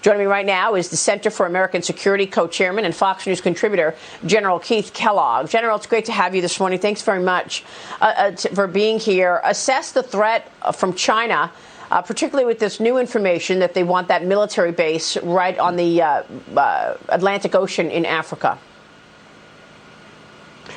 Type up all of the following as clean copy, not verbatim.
Joining me right now is the Center for American Security co-chairman and Fox News contributor, General Keith Kellogg. General, it's great to have you this morning. Thanks very much for being here. Assess the threat from China, particularly with this new information that they want that military base right on the Atlantic Ocean in Africa.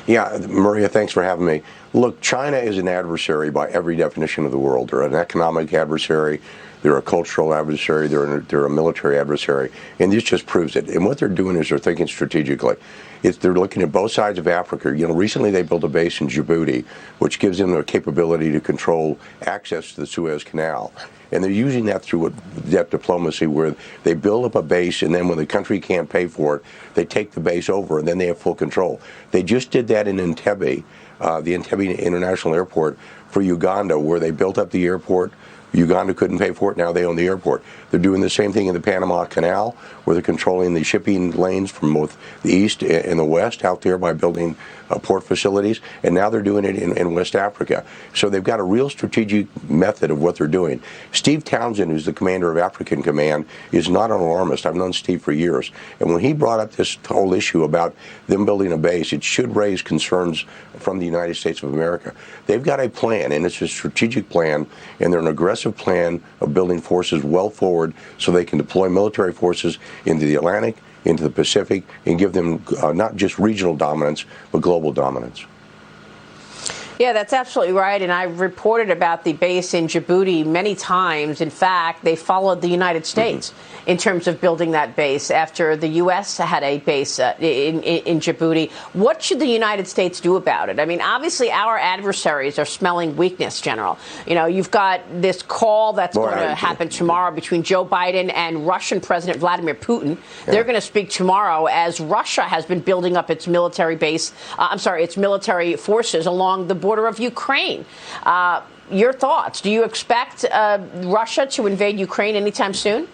Yeah, Maria, thanks for having me. Look, China is an adversary by every definition of the world. They're an economic adversary, they're a cultural adversary, they're a military adversary, and this just proves it. And what they're doing is they're thinking strategically. They're looking at both sides of Africa. You know, recently they built a base in Djibouti, which gives them the capability to control access to the Suez Canal. And they're using that through depth diplomacy, where they build up a base, and then when the country can't pay for it, they take the base over, and then they have full control. They just did that in Entebbe, the Entebbe International Airport for Uganda, where they built up the airport. Uganda couldn't pay for it. Now they own the airport. They're doing the same thing in the Panama Canal, where they're controlling the shipping lanes from both the east and the west out there by building port facilities. And now they're doing it in West Africa. So they've got a real strategic method of what they're doing. Steve Townsend, who's the commander of African Command, is not an alarmist. I've known Steve for years. And when he brought up this whole issue about them building a base, it should raise concerns from the United States of America. They've got a plan, and it's a strategic plan, and they're an aggressive plan of building forces well forward so they can deploy military forces into the Atlantic, into the Pacific, and give them not just regional dominance, but global dominance. Yeah, that's absolutely right. And I've reported about the base in Djibouti many times. In fact, they followed the United States in terms of building that base after the U.S. had a base in Djibouti. What should the United States do about it? I mean, obviously, our adversaries are smelling weakness, General. You know, you've got this call that's going to happen tomorrow between Joe Biden and Russian President Vladimir Putin. Yeah. They're going to speak tomorrow as Russia has been building up its military base, its military forces along the border of Ukraine. Your thoughts? Do you expect Russia to invade Ukraine anytime soon?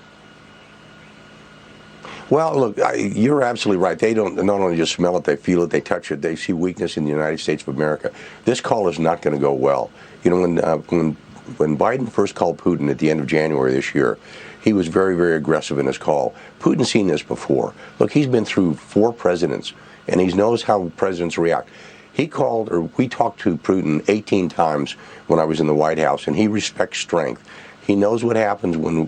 Well, look, you're absolutely right. They don't not only just smell it, they feel it, they touch it, they see weakness in the United States of America. This call is not going to go well. You know, when Biden first called Putin at the end of January this year, he was very, very aggressive in his call. Putin's seen this before. Look, he's been through 4 presidents, and he knows how presidents react. We talked to Putin 18 times when I was in the White House, and he respects strength. He knows what happens when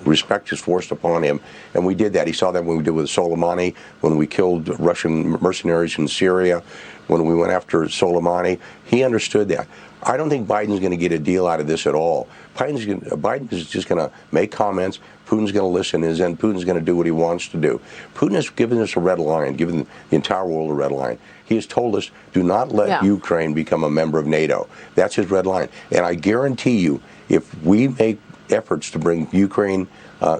respect is forced upon him, and we did that. He saw that when we did with Soleimani, when we killed Russian mercenaries in Syria, when we went after Soleimani. He understood that. I don't think Biden's going to get a deal out of this at all. Biden is just going to make comments. Putin's going to listen, and then Putin's going to do what he wants to do. Putin has given us a red line, given the entire world a red line. He has told us, do not let Ukraine become a member of NATO. That's his red line. And I guarantee you, if we make efforts to bring Ukraine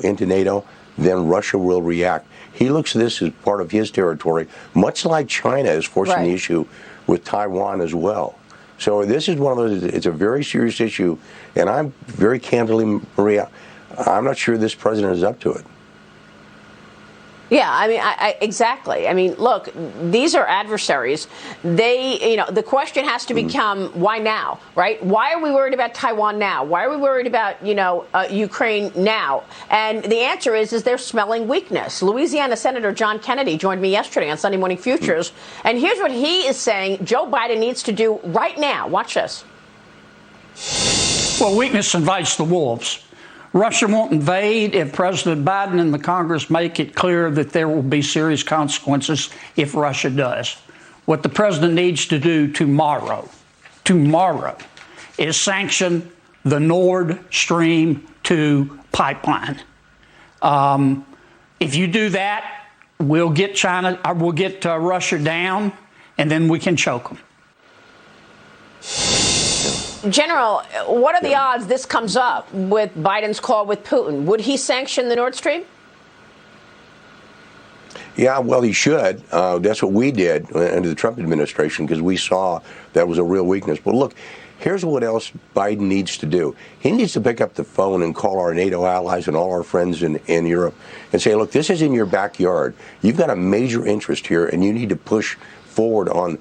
into NATO, then Russia will react. He looks at this as part of his territory, much like China is forcing the issue with Taiwan as well. So this is one of those, it's a very serious issue, and I'm very candidly, Maria, I'm not sure this president is up to it. Yeah, I mean, exactly. I mean, look, these are adversaries. The question has to become, why now, right? Why are we worried about Taiwan now? Why are we worried about, Ukraine now? And the answer is they're smelling weakness. Louisiana Senator John Kennedy joined me yesterday on Sunday Morning Futures, and here's what he is saying Joe Biden needs to do right now. Watch this. Well, weakness invites the wolves. Russia won't invade if President Biden and the Congress make it clear that there will be serious consequences if Russia does. What the president needs to do tomorrow, is sanction the Nord Stream 2 pipeline. If you do that, we'll get Russia down, and then we can choke them. General, what are the odds this comes up with Biden's call with Putin? Would he sanction the Nord Stream? Yeah, well, he should. That's what we did under the Trump administration, because we saw that was a real weakness. But look, here's what else Biden needs to do. He needs to pick up the phone and call our NATO allies and all our friends in Europe and say, look, this is in your backyard. You've got a major interest here, and you need to push forward on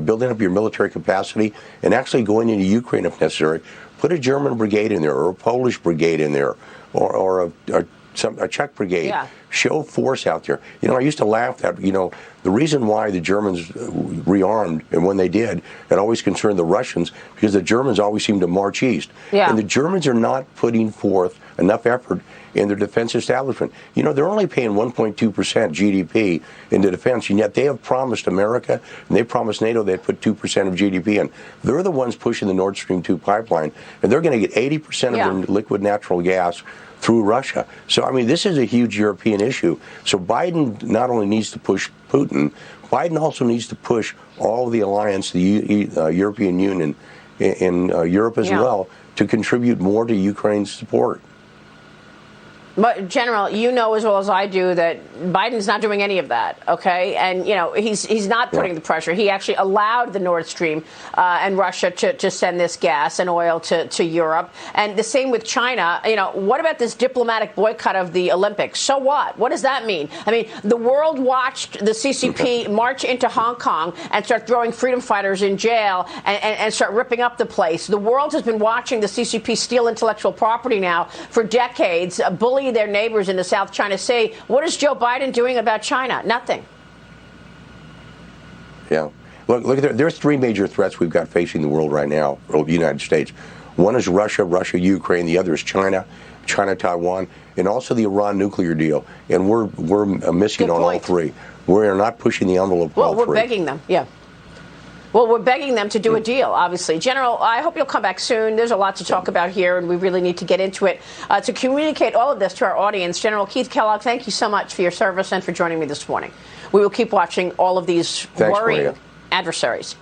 building up your military capacity and actually going into Ukraine if necessary. Put a German brigade in there or a Polish brigade in there or a Czech brigade. Yeah. Show force out there. I used to laugh that, the reason why the Germans rearmed, and when they did, it always concerned the Russians, because the Germans always seemed to march east. Yeah. And the Germans are not putting forth enough effort in their defense establishment. They're only paying 1.2% GDP into defense, and yet they have promised America, and they promised NATO they'd put 2% of GDP in. They're the ones pushing the Nord Stream 2 pipeline, and they're going to get 80% of their liquid natural gas through Russia. So, this is a huge European issue. So Biden not only needs to push Putin, Biden also needs to push all of the alliance, the European Union, in Europe as well, to contribute more to Ukraine's support. But General, you know as well as I do that Biden's not doing any of that, okay? And, he's not putting the pressure. He actually allowed the Nord Stream and Russia to send this gas and oil to Europe. And the same with China. What about this diplomatic boycott of the Olympics? So what? What does that mean? The world watched the CCP march into Hong Kong and start throwing freedom fighters in jail and start ripping up the place. The world has been watching the CCP steal intellectual property now for decades, bully their neighbors in the South China Sea. What is Joe Biden doing about China? Nothing. Yeah. Look, there's three major threats we've got facing the world right now, or the United States. One is Russia, Ukraine. The other is China, Taiwan, and also the Iran nuclear deal. And we're missing on all three. We're not pushing the envelope on all three. Well, we're begging them, Well, we're begging them to do a deal, obviously. General, I hope you'll come back soon. There's a lot to talk about here, and we really need to get into it. To communicate all of this to our audience, General Keith Kellogg, thank you so much for your service and for joining me this morning. We will keep watching all of these worrying adversaries.